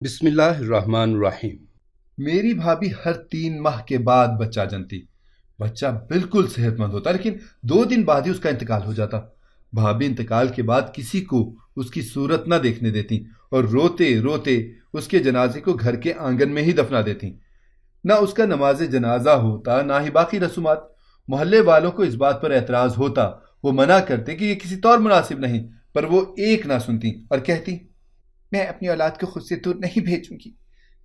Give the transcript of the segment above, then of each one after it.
بسم اللہ الرحمن الرحیم۔ میری بھابھی ہر 3 ماہ کے بعد بچہ جنتی۔ بچہ بالکل صحت مند ہوتا لیکن 2 دن بعد ہی اس کا انتقال ہو جاتا۔ بھابھی انتقال کے بعد کسی کو اس کی صورت نہ دیکھنے دیتی اور روتے روتے اس کے جنازے کو گھر کے آنگن میں ہی دفنا دیتی۔ نہ اس کا نماز جنازہ ہوتا نہ ہی باقی رسومات۔ محلے والوں کو اس بات پر اعتراض ہوتا، وہ منع کرتے کہ یہ کسی طور مناسب نہیں، پر وہ ایک نہ سنتی اور کہتی میں اپنی اولاد کو خود سے دور نہیں بھیجوں گی۔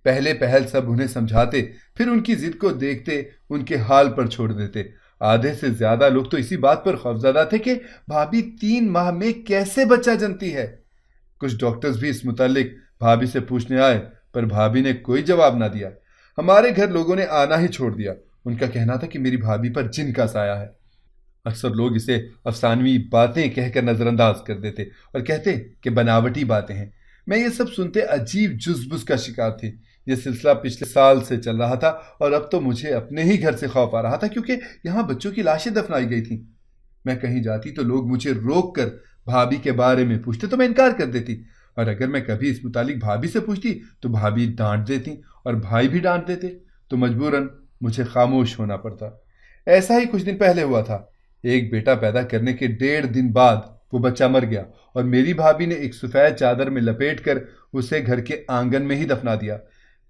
پہلے پہل سب انہیں سمجھاتے، پھر ان کی ضد کو دیکھتے ان کے حال پر چھوڑ دیتے۔ آدھے سے زیادہ لوگ تو اسی بات پر خوفزدہ تھے کہ بھابھی 3 ماہ میں کیسے بچہ جنتی ہے۔ کچھ ڈاکٹرز بھی اس متعلق بھابھی سے پوچھنے آئے، پر بھابھی نے کوئی جواب نہ دیا۔ ہمارے گھر لوگوں نے آنا ہی چھوڑ دیا۔ ان کا کہنا تھا کہ میری بھابھی پر جن کا سایہ ہے۔ اکثر لوگ اسے افسانوی باتیں کہہ کر نظر انداز کر دیتے اور کہتے کہ بناوٹی باتیں ہیں۔ میں یہ سب سنتے عجیب جزبز کا شکار تھی۔ یہ سلسلہ پچھلے سال سے چل رہا تھا اور اب تو مجھے اپنے ہی گھر سے خوف آ رہا تھا، کیونکہ یہاں بچوں کی لاشیں دفنائی گئی تھیں۔ میں کہیں جاتی تو لوگ مجھے روک کر بھابھی کے بارے میں پوچھتے تو میں انکار کر دیتی، اور اگر میں کبھی اس متعلق بھابھی سے پوچھتی تو بھابھی ڈانٹ دیتی اور بھائی بھی ڈانٹ دیتے، تو مجبوراً مجھے خاموش ہونا پڑتا۔ ایسا ہی کچھ دن پہلے ہوا تھا۔ ایک بیٹا پیدا کرنے کے 1.5 دن بعد وہ بچہ مر گیا اور میری بھابھی نے ایک سفید چادر میں لپیٹ کر اسے گھر کے آنگن میں ہی دفنا دیا۔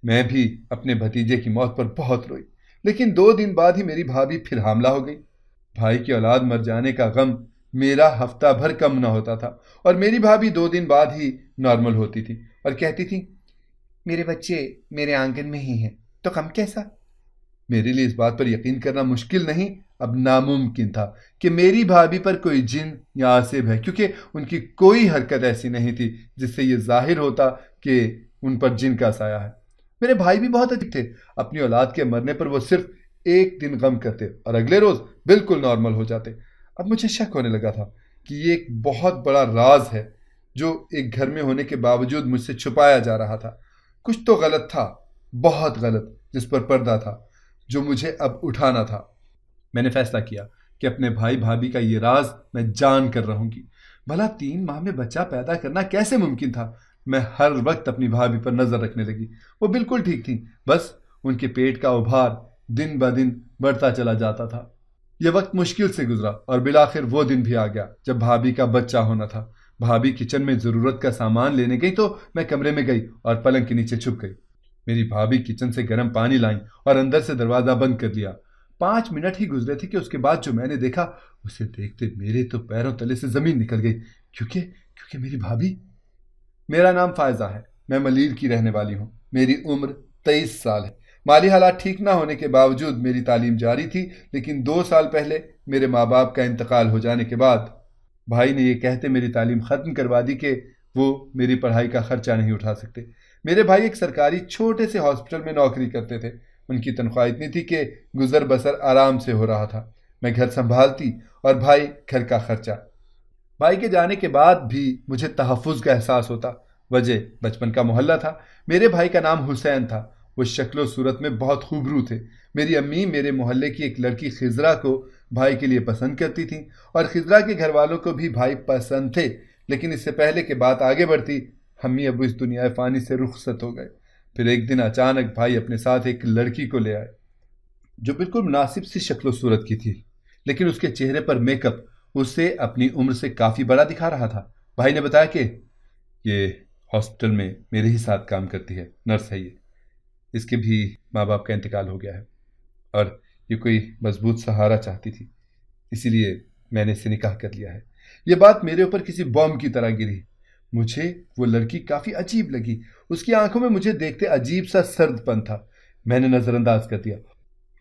میں بھی اپنے بھتیجے کی موت پر بہت روئی، لیکن 2 دن بعد ہی میری بھابھی پھر حاملہ ہو گئی۔ بھائی کی اولاد مر جانے کا غم میرا ہفتہ بھر کم نہ ہوتا تھا، اور میری بھابھی 2 دن بعد ہی نارمل ہوتی تھی اور کہتی تھی میرے بچے میرے آنگن میں ہی ہیں تو غم کیسا۔ میرے لیے اس بات پر یقین کرنا مشکل نہیں، اب ناممکن تھا کہ میری بھابھی پر کوئی جن یا آصف ہے، کیونکہ ان کی کوئی حرکت ایسی نہیں تھی جس سے یہ ظاہر ہوتا کہ ان پر جن کا سایہ ہے۔ میرے بھائی بھی بہت عجیب تھے۔ اپنی اولاد کے مرنے پر وہ صرف 1 دن غم کرتے اور اگلے روز بالکل نارمل ہو جاتے۔ اب مجھے شک ہونے لگا تھا کہ یہ ایک بہت بڑا راز ہے جو ایک گھر میں ہونے کے باوجود مجھ سے چھپایا جا رہا تھا۔ کچھ تو غلط تھا، بہت غلط، جس پر پردہ تھا، جو مجھے اب اٹھانا تھا۔ میں نے فیصلہ کیا کہ اپنے بھائی بھابھی کا یہ راز میں جان کر رہوں گی۔ بھلا 3 ماہ میں بچہ پیدا کرنا کیسے ممکن تھا؟ میں ہر وقت اپنی بھابھی پر نظر رکھنے لگی۔ وہ بالکل ٹھیک تھیں، بس ان کے پیٹ کا ابھار دن بدن بڑھتا چلا جاتا تھا۔ یہ وقت مشکل سے گزرا اور بالآخر وہ دن بھی آ گیا جب بھابھی کا بچہ ہونا تھا۔ بھابھی کچن میں ضرورت کا سامان لینے گئی تو میں کمرے میں گئی اور پلنگ کے نیچے چھپ گئی۔ میری بھابھی کچن سے گرم پانی لائیں اور اندر سے دروازہ بند کر لیا۔ 5 منٹ ہی گزرے تھے کہ اس کے بعد جو میں نے دیکھا اسے دیکھتے میرے تو پیروں تلے سے زمین نکل گئی، کیونکہ میری بھابھی۔ میرا نام فائزہ ہے، میں ملیر کی رہنے والی ہوں۔ میری عمر 23 سال ہے۔ مالی حالات ٹھیک نہ ہونے کے باوجود میری تعلیم جاری تھی، لیکن 2 سال پہلے میرے ماں باپ کا انتقال ہو جانے کے بعد بھائی نے یہ کہتے میری تعلیم ختم کروا دی کہ وہ میری پڑھائی کا خرچہ نہیں اٹھا سکتے۔ میرے بھائی ایک سرکاری چھوٹے سے ہاسپٹل میں نوکری کرتے تھے۔ ان کی تنخواہ اتنی تھی کہ گزر بسر آرام سے ہو رہا تھا۔ میں گھر سنبھالتی اور بھائی گھر کا خرچہ۔ بھائی کے جانے کے بعد بھی مجھے تحفظ کا احساس ہوتا۔ وجہ بچپن کا محلہ تھا۔ میرے بھائی کا نام حسین تھا۔ وہ شکل و صورت میں بہت خوبرو تھے۔ میری امی میرے محلے کی ایک لڑکی خضرا کو بھائی کے لیے پسند کرتی تھیں، اور خضرا کے گھر والوں کو بھی بھائی پسند تھے، لیکن اس سے پہلے کہ بات آگے بڑھتی امی ابو اس دنیا فانی سے رخصت ہو گئے۔ پھر ایک دن اچانک بھائی اپنے ساتھ ایک لڑکی کو لے آئے جو بالکل مناسب سی شکل و صورت کی تھی، لیکن اس کے چہرے پر میک اپ اسے اپنی عمر سے کافی بڑا دکھا رہا تھا۔ بھائی نے بتایا کہ یہ ہاسپٹل میں میرے ہی ساتھ کام کرتی ہے، نرس ہے، یہ اس کے بھی ماں باپ کا انتقال ہو گیا ہے اور یہ کوئی مضبوط سہارا چاہتی تھی، اسی لیے میں نے اس سے نکاح کر لیا ہے۔ یہ بات میرے اوپر کسی بم کی طرح گری۔ مجھے وہ لڑکی کافی عجیب لگی۔ اس کی آنکھوں میں مجھے دیکھتے عجیب سا سرد پن تھا۔ میں نے نظر انداز کر دیا،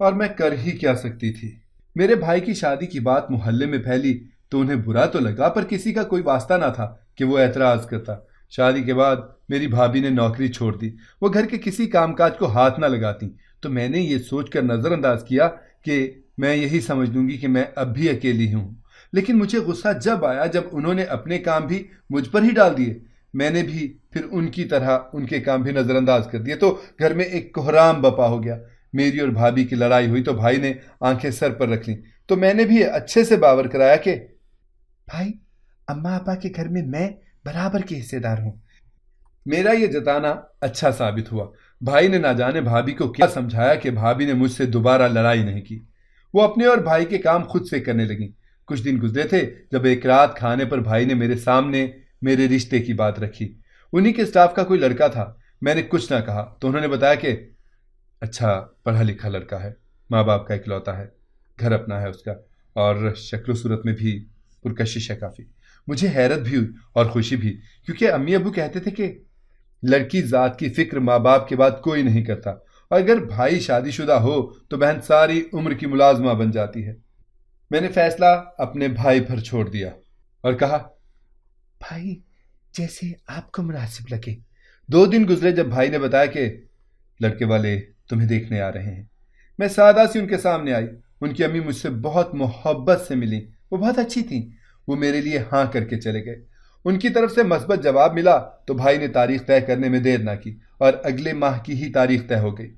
اور میں کر ہی کیا سکتی تھی۔ میرے بھائی کی شادی کی بات محلے میں پھیلی تو انہیں برا تو لگا، پر کسی کا کوئی واسطہ نہ تھا کہ وہ اعتراض کرتا۔ شادی کے بعد میری بھابھی نے نوکری چھوڑ دی۔ وہ گھر کے کسی کام کاج کو ہاتھ نہ لگاتی، تو میں نے یہ سوچ کر نظر انداز کیا کہ میں یہی سمجھ لوں گی کہ میں اب بھی اکیلی ہوں۔ لیکن مجھے غصہ جب آیا جب انہوں نے اپنے کام بھی مجھ پر ہی ڈال دیے۔ میں نے بھی پھر ان کی طرح ان کے کام بھی نظر انداز کر دیے، تو گھر میں ایک کوہرام بپا ہو گیا۔ میری اور بھابھی کی لڑائی ہوئی تو بھائی نے آنکھیں سر پر رکھ لیں، تو میں نے بھی اچھے سے باور کرایا کہ بھائی، اماں ابا کے گھر میں برابر کے حصے دار ہوں۔ میرا یہ جتانا اچھا ثابت ہوا۔ بھائی نے نہ جانے بھابھی کو کیا سمجھایا کہ بھابھی نے مجھ سے دوبارہ لڑائی نہیں کی۔ وہ اپنے اور بھائی کے کام خود سے کرنے لگیں۔ کچھ دن گزرے تھے جب ایک رات کھانے پر بھائی نے میرے سامنے میرے رشتے کی بات رکھی۔ انہی کے اسٹاف کا کوئی لڑکا تھا۔ میں نے کچھ نہ کہا تو انہوں نے بتایا کہ اچھا پڑھا لکھا لڑکا ہے، ماں باپ کا اکلوتا ہے، گھر اپنا ہے اس کا، اور شکل و صورت میں بھی پرکشش ہے کافی۔ مجھے حیرت بھی ہوئی اور خوشی بھی، کیونکہ امی ابو کہتے تھے کہ لڑکی ذات کی فکر ماں باپ کے بعد کوئی نہیں کرتا، اور اگر بھائی شادی شدہ ہو تو بہن ساری عمر کی ملازمہ بن جاتی ہے۔ میں نے فیصلہ اپنے بھائی پر چھوڑ دیا اور کہا بھائی جیسے آپ کو مناسب لگے۔ 2 دن گزرے جب بھائی نے بتایا کہ لڑکے والے تمہیں دیکھنے آ رہے ہیں۔ میں سادہ سی ان کے سامنے آئی۔ ان کی امی مجھ سے بہت محبت سے ملی، وہ بہت اچھی تھیں۔ وہ میرے لیے ہاں کر کے چلے گئے۔ ان کی طرف سے مثبت جواب ملا تو بھائی نے تاریخ طے کرنے میں دیر نہ کی اور اگلے ماہ کی ہی تاریخ طے ہو گئی۔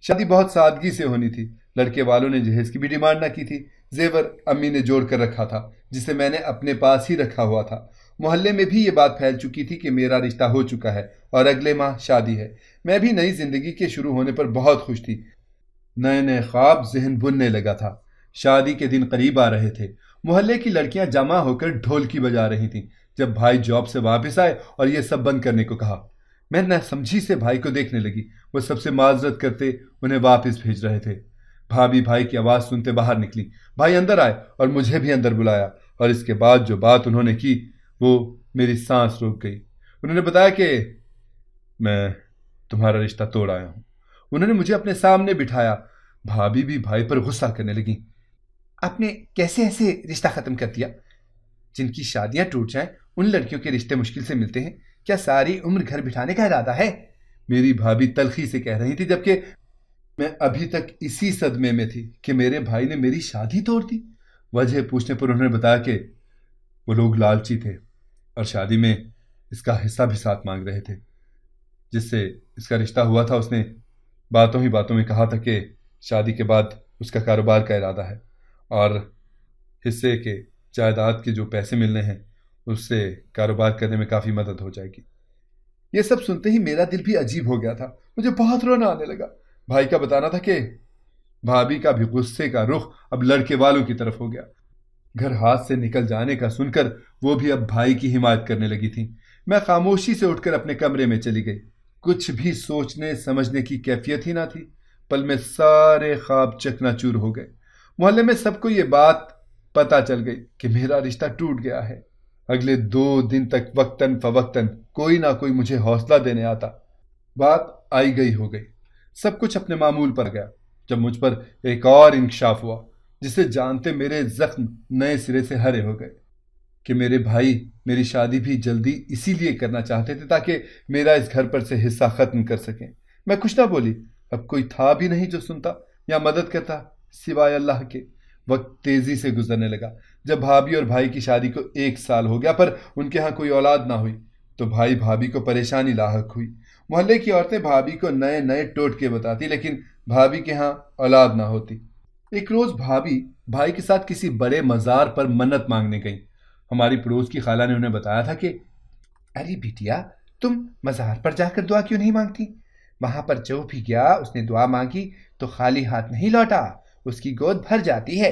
شادی بہت سادگی سے ہونی تھی۔ لڑکے والوں نے جہیز کی بھی ڈیمانڈ نہ کی تھی۔ زیور امی نے جوڑ کر رکھا تھا جسے میں نے اپنے پاس ہی رکھا ہوا تھا۔ محلے میں بھی یہ بات پھیل چکی تھی کہ میرا رشتہ ہو چکا ہے اور اگلے ماہ شادی ہے۔ میں بھی نئی زندگی کے شروع ہونے پر بہت خوش تھی۔ نئے نئے خواب ذہن بننے لگا تھا۔ شادی کے دن قریب آ رہے تھے۔ محلے کی لڑکیاں جمع ہو کر ڈھولکی بجا رہی تھیں۔ جب بھائی جاب سے واپس آئے اور یہ سب بند کرنے کو کہا، میں نہ سمجھی سے بھائی کو دیکھنے لگی۔ وہ سب سے معذرت کرتے انہیں واپس بھیج رہے تھے۔ بھابھی بھائی کی آواز سنتے باہر نکلی۔ بھائی اندر آئے اور مجھے بھی اندر بلایا، اور اس کے بعد جو بات انہوں نے کی وہ میری سانس روک گئی۔ انہوں نے بتایا کہ میں تمہارا رشتہ توڑ آیا ہوں۔ انہوں نے مجھے اپنے سامنے بٹھایا۔ بھابھی بھی بھائی پر غصہ کرنے لگی۔ آپ نے کیسے ایسے رشتہ ختم کر دیا؟ جن کی شادیاں ٹوٹ جائیں ان لڑکیوں کے رشتے مشکل سے ملتے ہیں، کیا ساری عمر گھر بٹھانے کا ارادہ ہے؟ میری بھابھی تلخی سے کہہ رہی تھی، جبکہ میں ابھی تک اسی صدمے میں تھی کہ میرے بھائی نے میری شادی توڑ دی۔ وجہ پوچھنے پر انہوں نے بتایا کہ وہ لوگ لالچی تھے اور شادی میں اس کا حصہ بھی ساتھ مانگ رہے تھے۔ جس سے اس کا رشتہ ہوا تھا اس نے باتوں ہی باتوں میں کہا تھا کہ شادی کے بعد اس کا کاروبار کا ارادہ ہے اور حصے کے جائیداد کے جو پیسے ملنے ہیں اس سے کاروبار کرنے میں کافی مدد ہو جائے گی۔ یہ سب سنتے ہی میرا دل بھی عجیب ہو گیا تھا۔ مجھے بہت رونا آنے لگا۔ بھائی کا بتانا تھا کہ بھابھی کا بھی غصے کا رخ اب لڑکے والوں کی طرف ہو گیا۔ گھر ہاتھ سے نکل جانے کا سن کر وہ بھی اب بھائی کی حمایت کرنے لگی تھی۔ میں خاموشی سے اٹھ کر اپنے کمرے میں چلی گئی۔ کچھ بھی سوچنے سمجھنے کی کیفیت ہی نہ تھی۔ پل میں سارے خواب چکنا چور ہو گئے۔ محلے میں سب کو یہ بات پتہ چل گئی کہ میرا رشتہ ٹوٹ گیا ہے۔ اگلے 2 دن تک وقتاً فوقتاً کوئی نہ کوئی مجھے حوصلہ دینے آتا۔ بات آئی گئی ہو گئی۔ سب کچھ اپنے معمول پر گیا، جب مجھ پر ایک اور انکشاف ہوا جسے جانتے میرے زخم نئے سرے سے ہرے ہو گئے کہ میرے بھائی میری شادی بھی جلدی اسی لیے کرنا چاہتے تھے تاکہ میرا اس گھر پر سے حصہ ختم کر سکیں۔ میں کچھ نہ بولی۔ اب کوئی تھا بھی نہیں جو سنتا یا مدد کرتا سوائے اللہ کے۔ وقت تیزی سے گزرنے لگا۔ جب بھابھی اور بھائی کی شادی کو 1 سال ہو گیا پر ان کے ہاں کوئی اولاد نہ ہوئی تو بھائی بھابھی کو پریشانی لاحق ہوئی۔ محلے کی عورتیں بھابھی کو نئے نئے ٹوٹکے بتاتی لیکن بھابھی کے ہاں اولاد نہ ہوتی۔ ایک روز بھابھی بھائی کے ساتھ کسی بڑے مزار پر منت مانگنے گئیں۔ ہماری پڑوس کی خالہ نے انہیں بتایا تھا کہ ارے بیٹیا، تم مزار پر جا کر دعا کیوں نہیں مانگتی؟ وہاں پر جو بھی گیا اس نے دعا مانگی تو خالی ہاتھ نہیں لوٹا، اس کی گود بھر جاتی ہے۔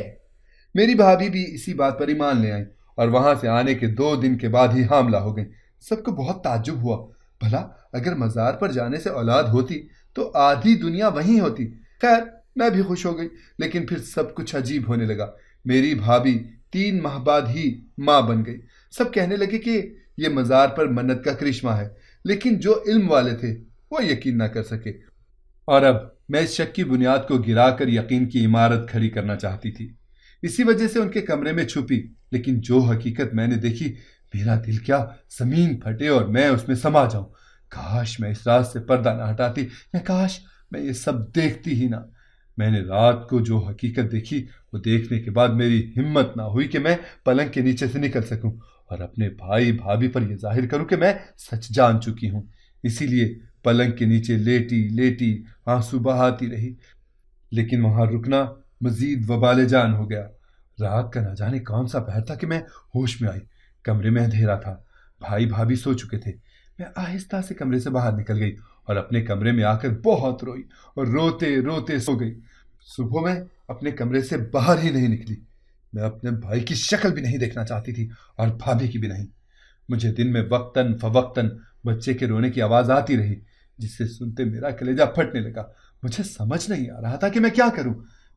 میری بھابھی بھی اسی بات پر ایمان لے آئیں اور وہاں سے آنے کے 2 دن کے بعد ہی حاملہ ہو گئیں۔ سب کو بہت تعجب ہوا۔ بھلا اگر مزار پر جانے سے اولاد ہوتی تو آدھی دنیا وہیں ہوتی۔ خیر میں بھی خوش ہو گئی، لیکن پھر سب کچھ عجیب ہونے لگا۔ میری بھابھی 3 ماہ بعد ہی ماں بن گئی۔ سب کہنے لگے کہ یہ مزار پر منت کا کرشمہ ہے، لیکن جو علم والے تھے وہ یقین نہ کر سکے، اور اب میں اس شک کی بنیاد کو گرا کر یقین کی عمارت کھڑی کرنا چاہتی تھی۔ اسی وجہ سے ان کے کمرے میں چھپی، لیکن جو حقیقت میں نے دیکھی میرا دل کیا زمین پھٹے اور میں اس میں سما جاؤں۔ کاش میں اس راز سے پردہ نہ ہٹاتی، یا کاش میں یہ سب دیکھتی ہی نہ۔ میں نے رات کو جو حقیقت دیکھی وہ دیکھنے کے بعد میری ہمت نہ ہوئی کہ میں پلنگ کے نیچے سے نکل سکوں اور اپنے بھائی بھابھی پر یہ ظاہر کروں کہ میں سچ جان چکی ہوں۔ اسی لیے پلنگ کے نیچے لیٹی لیٹی آنسو بہاتی رہی، لیکن وہاں رکنا مزید وبال جان ہو گیا۔ رات کا نہ جانے کون سا پہر تھا کہ میں ہوش میں آئی۔ کمرے میں اندھیرا تھا، بھائی بھابھی سو چکے تھے۔ میں آہستہ سے کمرے سے باہر نکل گئی اور اپنے کمرے میں آ کر بہت روئی اور روتے روتے سو گئی۔ صبح میں اپنے کمرے سے باہر ہی نہیں نکلی۔ میں اپنے بھائی کی شکل بھی نہیں دیکھنا چاہتی تھی اور بھابھی کی بھی نہیں۔ مجھے دن میں وقتاً فوقتاً بچے کے رونے کی آواز آتی رہی، جس سے سنتے میرا کلیجہ پھٹنے لگا۔ مجھے سمجھ نہیں آ رہا تھا کہ میں کیا کروں۔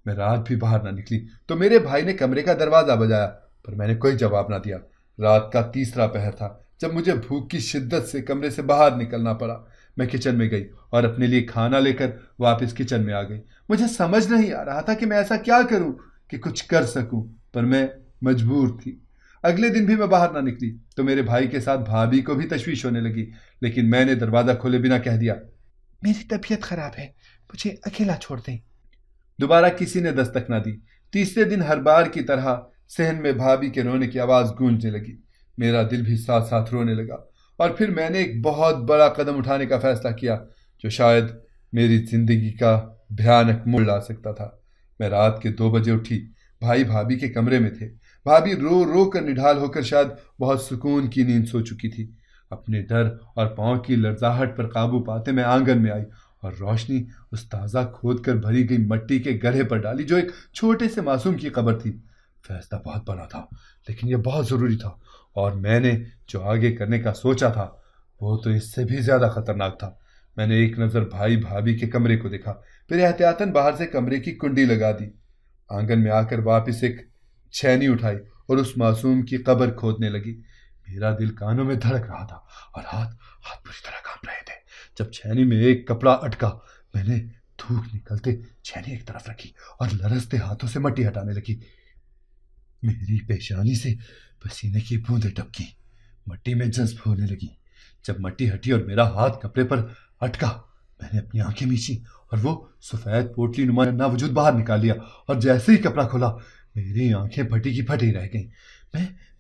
میں رات بھی باہر نہ نکلی تو میرے بھائی نے کمرے کا دروازہ بجایا، پر میں نے کوئی جواب نہ دیا۔ رات کا تیسرا پہر تھا جب مجھے بھوک کی شدت سے کمرے سے باہر نکلنا پڑا۔ میں کچن میں گئی اور اپنے لیے کھانا لے کر واپس کچن میں آ گئی۔ مجھے سمجھ نہیں آ رہا تھا کہ میں ایسا کیا کروں کہ کچھ کر سکوں، پر میں مجبور تھی۔ اگلے دن بھی میں باہر نہ نکلی تو میرے بھائی کے ساتھ بھابھی کو بھی تشویش ہونے لگی، لیکن میں نے دروازہ کھولے بنا کہہ دیا، میری طبیعت خراب ہے، مجھے اکیلا چھوڑ دیں۔ دوبارہ کسی نے دستک نہ دی۔ تیسرے دن ہر بار کی طرح صحن میں بھابھی کے رونے کی آواز گونجنے لگی۔ میرا دل بھی ساتھ ساتھ رونے لگا، اور پھر میں نے ایک بہت بڑا قدم اٹھانے کا فیصلہ کیا جو شاید میری زندگی کا بھیانک موڑ لا سکتا تھا۔ میں رات کے 2 بجے اٹھی۔ بھائی بھابھی کے کمرے میں تھے۔ بھابھی رو رو کر نڈھال ہو کر شاید بہت سکون کی نیند سو چکی تھی۔ اپنے ڈر اور پاؤں کی لرزاہٹ پر قابو پاتے میں آنگن میں آئی اور روشنی اس تازہ کھود کر بھری گئی مٹی کے گڑھے پر ڈالی جو ایک چھوٹے سے معصوم کی قبر تھی۔ فیصلہ بہت بڑا تھا، لیکن یہ بہت ضروری تھا، اور میں نے جو آگے کرنے کا سوچا تھا وہ تو اس سے بھی زیادہ خطرناک تھا۔ میں نے ایک نظر بھائی بھابھی کے کمرے کو دیکھا، پھر احتیاطاً باہر سے کمرے کی کنڈی لگا دی۔ آنگن میں آ کر واپس ایک چھینی اٹھائی اور اس معصوم کی قبر کھودنے لگی۔ میرا دل کانوں میں دھڑک رہا تھا اور ہاتھ بری طرح کانپ رہے تھے۔ جب چھینی میں ایک کپڑا اٹکا، میں نے تھوک نکلتے چھینی ایک طرف رکھی اور لرزتے ہاتھوں سے مٹی ہٹانے لگی۔ میری پیشانی سے پسینے کی بوندیں ٹپکی، مٹی میں جذب ہونے لگی۔ جب مٹی ہٹی اور میرا ہاتھ کپڑے پر اٹکا، میں نے اپنی آنکھیں میچی اور وہ سفید پوٹلی نما وجود باہر نکال لیا، اور جیسے ہی کپڑا کھولا میری آنکھیں پھٹی کی پھٹی رہ گئیں۔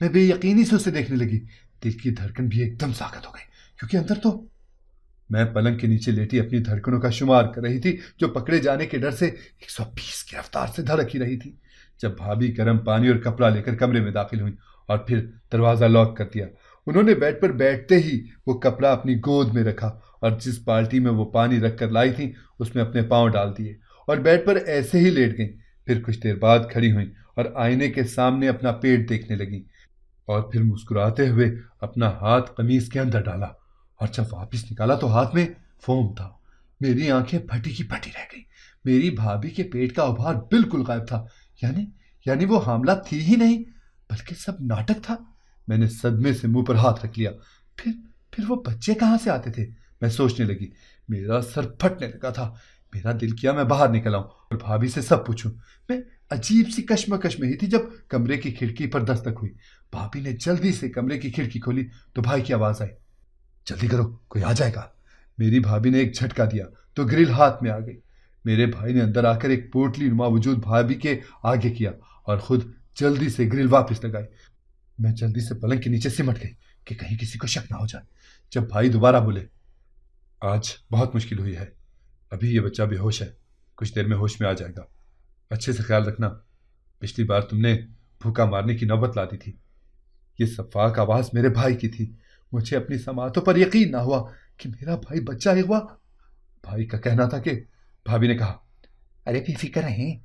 میں بے یقینی سے اسے دیکھنے لگی۔ دل کی دھڑکن بھی ایک دم ساکت ہو گئی، کیونکہ اندر تو میں پلنگ کے نیچے لیٹی اپنی دھڑکنوں کا شمار کر رہی تھی جو پکڑے جانے کے ڈر سے 120 کی رفتار سے دھڑک ہی رہی تھی۔ جب بھابھی گرم پانی اور کپڑا لے کر کمرے میں داخل ہوئی اور پھر دروازہ لاک کر دیا، انہوں نے بیڈ پر بیٹھتے ہی وہ کپڑا اپنی گود میں رکھا اور جس بالٹی میں وہ پانی رکھ کر لائی تھیں اس میں اپنے پاؤں ڈال دیے اور بیڈ پر ایسے ہی لیٹ گئیں۔ پھر کچھ دیر بعد کھڑی ہوئیں اور آئینے کے سامنے اپنا پیٹ دیکھنے لگیں، اور پھر مسکراتے ہوئے اپنا ہاتھ قمیص کے اندر ڈالا، اور جب واپس نکالا تو ہاتھ میں فوم تھا۔ میری آنکھیں پھٹی کی پھٹی رہ گئیں۔ میری بھابھی کے پیٹ کا ابھار بالکل غائب تھا، یعنی وہ حاملہ تھی ہی نہیں بلکہ سب ناٹک تھا۔ میں نے صدمے سے منہ پر ہاتھ رکھ لیا۔ پھر وہ بچے کہاں سے آتے تھے؟ میں سوچنے لگی۔ میرا سر پھٹنے لگا تھا۔ میرا دل کیا میں باہر نکل آؤں اور بھابھی سے سب پوچھوں۔ میں عجیب سی کشمکش میں ہی تھی جب کمرے کی کھڑکی پر دستک ہوئی۔ بھابھی نے جلدی سے کمرے کی کھڑکی کھولی تو بھائی کی آواز آئی، جلدی کرو، کوئی آ جائے گا۔ میری بھابھی نے ایک جھٹکا دیا تو گرل ہاتھ میں آ گئی۔ میرے بھائی نے اندر آ کر ایک پوٹلی نما وجود بھابھی کے آگے کیا اور خود جلدی سے گرل واپس لگائی۔ میں جلدی سے پلنگ کے نیچے سمٹ گئی کہ کہیں کسی کو شک نہ ہو جائے۔ جب بھائی دوبارہ بولے، آج بہت مشکل ہوئی ہے، ابھی یہ بچہ بے ہوش ہے، کچھ دیر میں ہوش میں آ جائے گا، اچھے سے خیال رکھنا، پچھلی بار تم نے بھوکا مارنے کی نوبت لا دی تھی۔ یہ صفاق آواز میرے بھائی کی تھی۔ مجھے اپنی سماعتوں پر یقین نہ ہوا کہ میرا بھائی بچہ اغوا۔ بھائی کا کہنا تھا کہ بھابھی نے کہا، ارے بے فکر رہیں۔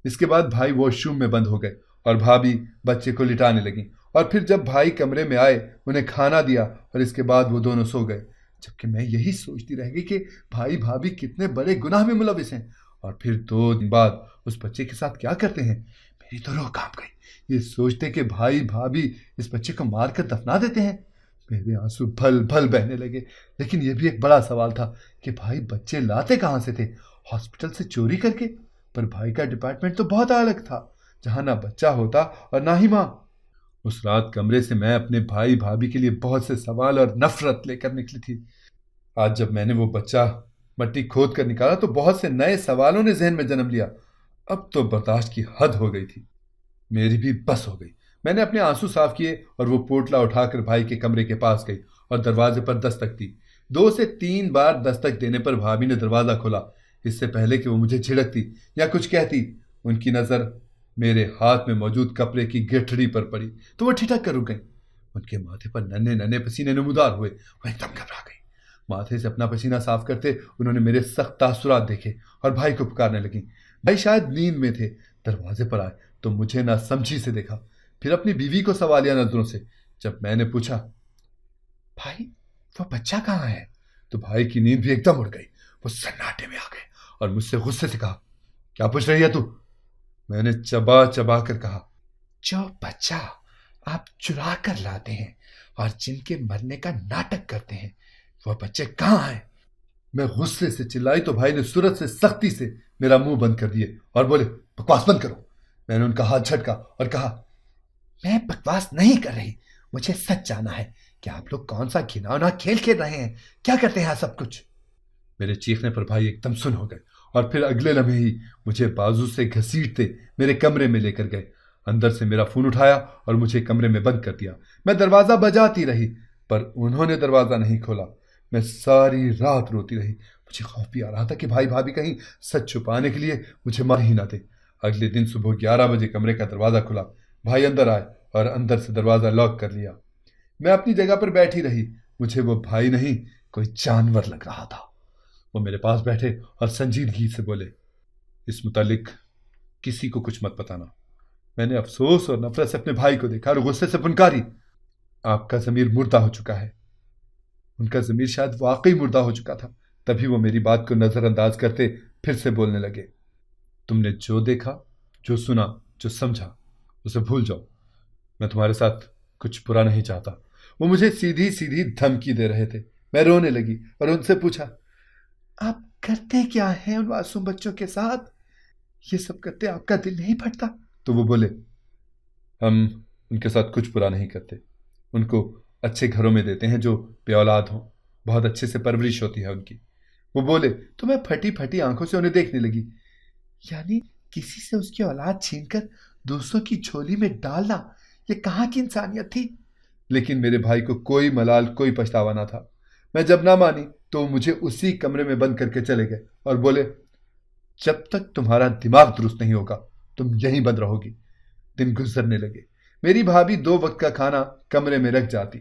اس کے بعد بھائی واش روم میں بند ہو گئے اور بھابھی بچے کو لٹانے لگیں، اور پھر جب بھائی کمرے میں آئے انہیں کھانا دیا اور اس کے بعد وہ دونوں سو گئے، جبکہ میں یہی سوچتی رہ گئی کہ بھائی بھابھی کتنے بڑے گناہ میں ملوث ہیں، اور پھر 2 دن بعد اس بچے کے ساتھ کیا کرتے ہیں۔ میری تو روح کانپ گئی یہ سوچتے کہ بھائی بھابھی اس بچے کو مار کر دفنا دیتے ہیں۔ میرے آنسو بھل بھل بہنے لگے، لیکن یہ بھی ایک بڑا سوال تھا کہ بھائی بچے لاتے کہاں سے تھے؟ ہاسپٹل سے چوری کر کے؟ پر بھائی کا ڈپارٹمنٹ تو بہت الگ تھا، جہاں نہ بچہ ہوتا اور نہ ہی ماں۔ اس رات کمرے سے میں اپنے بھائی بھابھی کے لیے بہت سے سوال اور نفرت لے کر نکلی تھی۔ آج جب میں نے وہ بچہ مٹی کھود کر نکالا تو بہت سے نئے سوالوں نے ذہن میں جنم لیا۔ اب تو برداشت کی حد ہو گئی تھی، میری بھی بس ہو گئی۔ میں نے اپنے آنسو صاف کیے اور وہ پوٹلا اٹھا کر بھائی کے کمرے کے پاس گئی اور دروازے پر دستک دی۔ 2 سے 3 بار دستک دینے پر بھابھی نے دروازہ کھولا۔ اس سے پہلے کہ وہ مجھے جھڑکتی یا کچھ کہتی، ان کی نظر میرے ہاتھ میں موجود کپڑے کی گٹھڑی پر پڑی تو وہ ٹھٹک کر رک گئی۔ ان کے ماتھے پر ننھے ننھے پسینے نمودار ہوئے. وہ ایک دم گھبرا گئی. ماتھے سے اپنا پسینہ صاف کرتے انہوں نے میرے سخت تاثرات دیکھے اور بھائی کو پکارنے لگیں. بھائی شاید نیند میں تھے. دروازے پر آئے تو مجھے نہ سمجھی سے دیکھا، پھر اپنی بیوی کو سوالیہ نظروں سے. جب میں نے پوچھا بھائی وہ بچہ کہاں ہے، تو بھائی کی نیند بھی ایک دم اڑ گئی. وہ سناٹے میں آ گئے اور مجھ سے غصے سے کہا کیا پوچھ رہی ہے تو؟ میں نے چبا چبا کر کہا جو بچہ آپ چرا کر لاتے ہیں اور جن کے مرنے کا ناٹک کرتے ہیں وہ بچے کہاں ہیں؟ میں غصے سے چلائی تو بھائی نے صورت سے سختی سے میرا منہ بند کر دیے اور بولے بکواس بند کرو. میں نے ان کا ہاتھ جھٹکا اور کہا میں بکواس نہیں کر رہی، مجھے سچ جانا ہے کہ آپ لوگ کون سا گھناؤنا کھیل کھیل رہے ہیں، کیا کرتے ہیں سب کچھ؟ میرے چیخنے پر بھائی ایک دم سن ہو گئے اور پھر اگلے لمحے ہی مجھے بازو سے گھسیٹتے میرے کمرے میں لے کر گئے. اندر سے میرا فون اٹھایا اور مجھے کمرے میں بند کر دیا. میں دروازہ بجاتی رہی پر انہوں نے دروازہ نہیں کھولا. میں ساری رات روتی رہی. مجھے خوف بھی آ رہا تھا کہ بھائی بھابھی کہیں سچ چھپانے کے لیے مجھے مار ہی نہ دے. اگلے دن صبح 11 بجے کمرے کا دروازہ کھلا. بھائی اندر آئے اور اندر سے دروازہ لاک کر لیا. میں اپنی جگہ پر بیٹھی رہی. مجھے وہ بھائی نہیں کوئی جانور لگ رہا تھا. وہ میرے پاس بیٹھے اور سنجیدگی سے بولے اس متعلق کسی کو کچھ مت بتانا. میں نے افسوس اور نفرت سے اپنے بھائی کو دیکھا اور غصے سے پنکاری آپ کا ضمیر مردہ ہو چکا ہے. ان کا ضمیر شاید واقعی مردہ ہو چکا تھا. تبھی وہ میری بات کو نظر انداز کرتے پھر سے بولنے لگے تم نے جو دیکھا، جو سنا، جو سمجھا اسے بھول جاؤ. میں تمہارے ساتھ کچھ برا نہیں چاہتا. وہ مجھے سیدھی سیدھی دھمکی دے رہے تھے. میں رونے لگی اور ان سے پوچھا آپ کرتے کیا ہیں ان معصوم بچوں کے ساتھ؟ یہ سب کرتے آپ کا دل نہیں پھٹتا؟ تو وہ بولے ہم ان کے ساتھ کچھ برا نہیں کرتے. ان کو اچھے گھروں میں دیتے ہیں جو بے اولاد ہوں. بہت اچھے سے پرورش ہوتی ہے ان کی. وہ بولے تو میں پھٹی پھٹی آنکھوں سے انہیں دیکھنے لگی. یعنی کسی سے اس کی اولاد چھین کر دوسروں کی جھولی میں ڈالنا یہ کہاں کی انسانیت تھی؟ لیکن میرے بھائی کو کوئی ملال کوئی پچھتاوا نہ تھا. میں جب نہ مانی تو مجھے اسی کمرے میں بند کر کے چلے گئے اور بولے جب تک تمہارا دماغ درست نہیں ہوگا تم یہیں بند رہو گی. دن گزرنے لگے. میری بھابھی 2 وقت کا کھانا کمرے میں رکھ جاتی.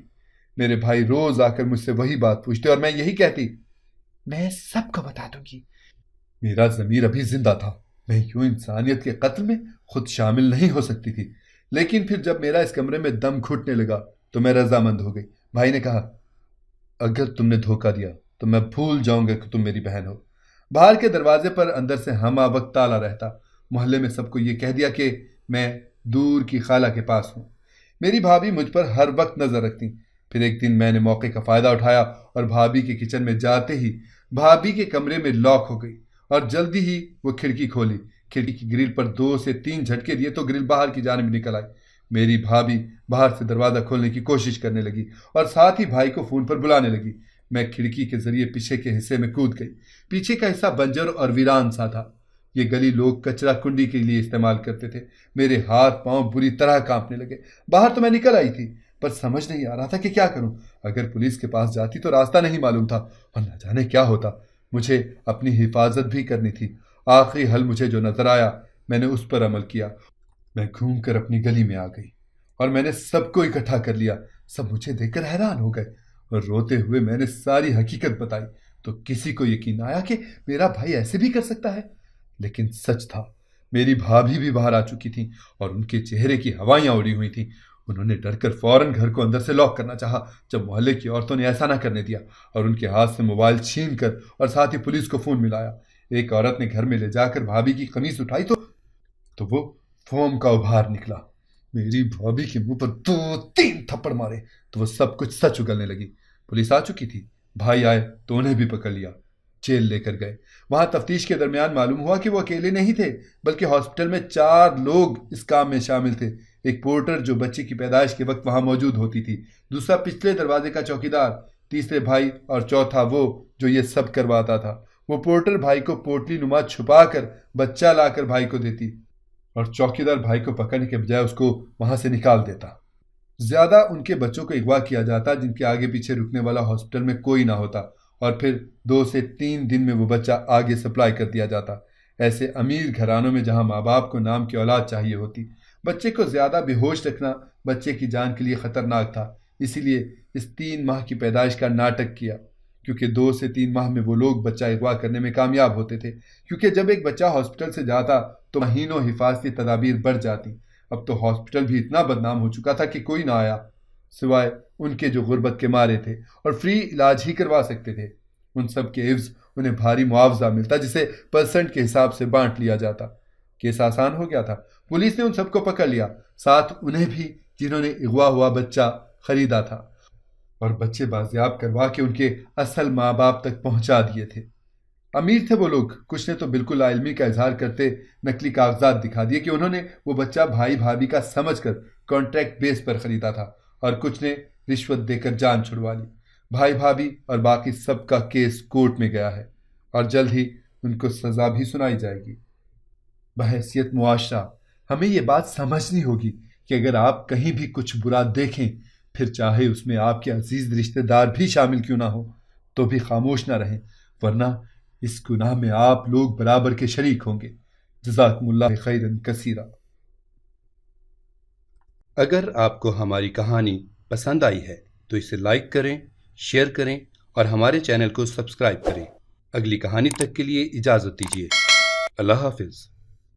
میرے بھائی روز آ کر مجھ سے وہی بات پوچھتے اور میں یہی کہتی میں سب کو بتا دوں گی. میرا ضمیر ابھی زندہ تھا. میں یوں انسانیت کے قتل میں خود شامل نہیں ہو سکتی تھی. لیکن پھر جب میرا اس کمرے میں دم گھٹنے لگا تو میں رضامند ہو گئی. بھائی نے کہا اگر تم نے دھوکہ دیا تو میں بھول جاؤں گا کہ تم میری بہن ہو. باہر کے دروازے پر اندر سے ہمہ وقت تالا رہتا. محلے میں سب کو یہ کہہ دیا کہ میں دور کی خالہ کے پاس ہوں. میری بھابھی مجھ پر ہر وقت نظر رکھتی. پھر ایک دن میں نے موقع کا فائدہ اٹھایا اور بھابھی کے کچن میں جاتے ہی بھابھی کے کمرے میں لاک ہو گئی اور جلدی ہی وہ کھڑکی کھولی. کھڑکی کی گرل پر 2 سے 3 جھٹکے دیے تو گرل باہر کی جانب نکل آئی. میری بھابھی باہر سے دروازہ کھولنے کی کوشش کرنے لگی اور ساتھ ہی بھائی کو فون پر بلانے لگی. میں کھڑکی کے ذریعے پیچھے کے حصے میں کود گئی. پیچھے کا حصہ بنجر اور ویران سا تھا. یہ گلی لوگ کچرا کنڈی کے لیے استعمال کرتے تھے. میرے ہاتھ پاؤں بری طرح کانپنے لگے. باہر تو میں نکل آئی تھی پر سمجھ نہیں آ رہا تھا کہ کیا کروں. اگر پولیس کے پاس جاتی تو راستہ نہیں معلوم تھا اور نہ جانے کیا ہوتا. مجھے اپنی حفاظت بھی کرنی تھی. آخری حل مجھے جو نظر آیا میں نے اس پر عمل کیا. میں گھوم کر اپنی گلی میں آ گئی اور میں نے سب کو اکٹھا کر لیا. سب مجھے دیکھ کر حیران ہو گئے اور روتے ہوئے میں نے ساری حقیقت بتائی تو کسی کو یقین آیا کہ میرا بھائی ایسے بھی کر سکتا ہے. لیکن سچ تھا. میری بھابھی بھی باہر آ چکی تھی اور ان کے چہرے کی ہوائیاں اڑی ہوئی تھیں. انہوں نے ڈر کر فوراً گھر کو اندر سے لاک کرنا چاہا. جب محلے کی عورتوں نے ایسا نہ کرنے دیا اور ان کے ہاتھ سے موبائل چھین کر اور ساتھ ہی پولیس کو فون ملایا. ایک عورت نے گھر میں لے جا کر بھابھی کی قمیص اٹھائی تو وہ فوم کا ابھار نکلا. میری بھابھی کے منہ پر 2-3 تھپڑ مارے تو وہ سب کچھ سچ اگلنے لگی. پولیس آ چکی تھی. بھائی آئے تو انہیں بھی پکڑ لیا. جیل لے کر گئے. وہاں تفتیش کے درمیان معلوم ہوا کہ وہ اکیلے نہیں تھے بلکہ ہاسپٹل میں 4 لوگ اس کام میں شامل تھے. ایک پورٹر جو بچے کی پیدائش کے وقت وہاں موجود ہوتی تھی، دوسرا پچھلے دروازے کا چوکیدار، تیسرے بھائی اور چوتھا وہ جو یہ سب کرواتا تھا. وہ پورٹر بھائی کو پوٹلی نما چھپا کر بچہ لا کر بھائی کو دیتی اور چوکیدار بھائی کو پکڑنے کے بجائے اس کو وہاں سے نکال دیتا. زیادہ ان کے بچوں کو اغوا کیا جاتا جن کے آگے پیچھے رکنے والا ہاسپٹل میں کوئی نہ ہوتا اور پھر 2 سے 3 دن میں وہ بچہ آگے سپلائی کر دیا جاتا. ایسے امیر گھرانوں میں جہاں ماں باپ کو نام کی اولاد چاہیے ہوتی، بچے کو زیادہ بے ہوش رکھنا بچے کی جان کے لیے خطرناک تھا. اسی لیے اس 3 ماہ کی پیدائش کا ناٹک کیا، کیونکہ 2 سے 3 ماہ میں وہ لوگ بچہ اغوا کرنے میں کامیاب ہوتے تھے، کیونکہ جب ایک بچہ ہاسپٹل سے جاتا تو مہینوں حفاظتی تدابیر بڑھ جاتی۔ اب تو ہاسپٹل بھی اتنا بدنام ہو چکا تھا کہ کوئی نہ آیا سوائے ان کے جو غربت کے مارے تھے اور فری علاج ہی کروا سکتے تھے۔ ان سب کے عوض انہیں بھاری معاوضہ ملتا، جسے پرسنٹ کے حساب سے بانٹ لیا جاتا۔ کیس آسان ہو گیا تھا، پولیس نے ان سب کو پکڑ لیا، ساتھ انہیں بھی جنہوں نے اغوا ہوا بچہ خریدا تھا، اور بچے بازیاب کروا کے ان کے اصل ماں باپ تک پہنچا دیے تھے۔ امیر تھے وہ لوگ، کچھ نے تو بالکل لا علمی کا اظہار کرتے نقلی کاغذات دکھا دیے کہ انہوں نے وہ بچہ بھائی بھابھی کا سمجھ کر کانٹریکٹ بیس پر خریدا تھا، اور کچھ نے رشوت دے کر جان چھڑوا لی۔ بھائی بھابھی اور باقی سب کا کیس کورٹ میں گیا ہے، اور جلد ہی ان کو سزا بھی سنائی جائے گی۔ بحیثیت معاشرہ ہمیں یہ بات سمجھنی ہوگی کہ اگر آپ کہیں بھی کچھ برا دیکھیں، پھر چاہے اس میں آپ کے عزیز رشتہ دار بھی شامل کیوں نہ ہو، تو بھی خاموش نہ رہیں، ورنہ اس گناہ میں آپ لوگ برابر کے شریک ہوں گے۔ جزاکم اللہ خیرا کثیرا۔ اگر آپ کو ہماری کہانی پسند آئی ہے تو اسے لائک کریں، شیئر کریں اور ہمارے چینل کو سبسکرائب کریں۔ اگلی کہانی تک کے لیے اجازت دیجیے۔ اللہ حافظ۔